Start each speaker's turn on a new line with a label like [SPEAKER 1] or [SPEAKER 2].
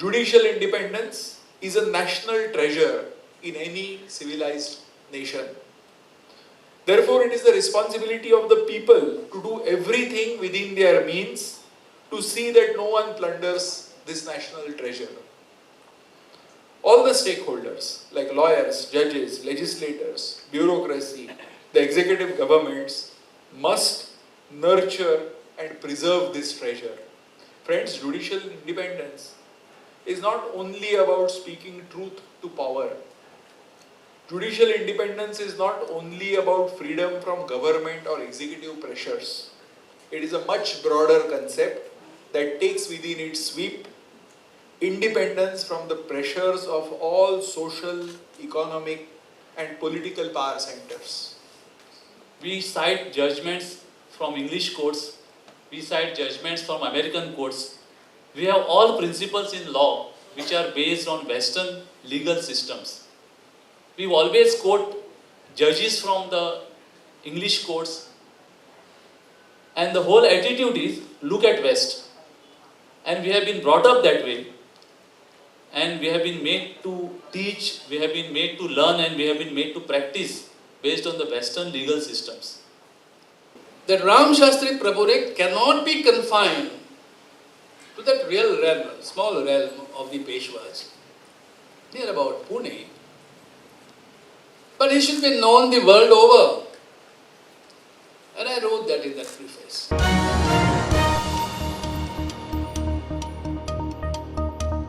[SPEAKER 1] Judicial independence is a national treasure in any civilized nation. Therefore, it is the responsibility of the people to do everything within their means to see that no one plunders this national treasure. All the stakeholders, like lawyers, judges, legislators, bureaucracy, the executive governments, must nurture and preserve this treasure. Friends, judicial independence is not only about speaking truth to power. Judicial independence is not only about freedom from government or executive pressures. It is a much broader concept that takes within its sweep independence from the pressures of all social, economic, and political power centers.
[SPEAKER 2] We cite judgments from English courts, we cite judgments from American courts. We have all principles in law which are based on Western legal systems. We always quote judges from the English courts, and the whole attitude is look at West. And we have been brought up that way, and we have been made to teach, we have been made to learn, and we have been made to practice based on the Western legal systems.
[SPEAKER 3] That Ram Shastri Prabhurik cannot be confined to that real realm, small realm of the Peshwas, near about Pune. But he should be known the world over.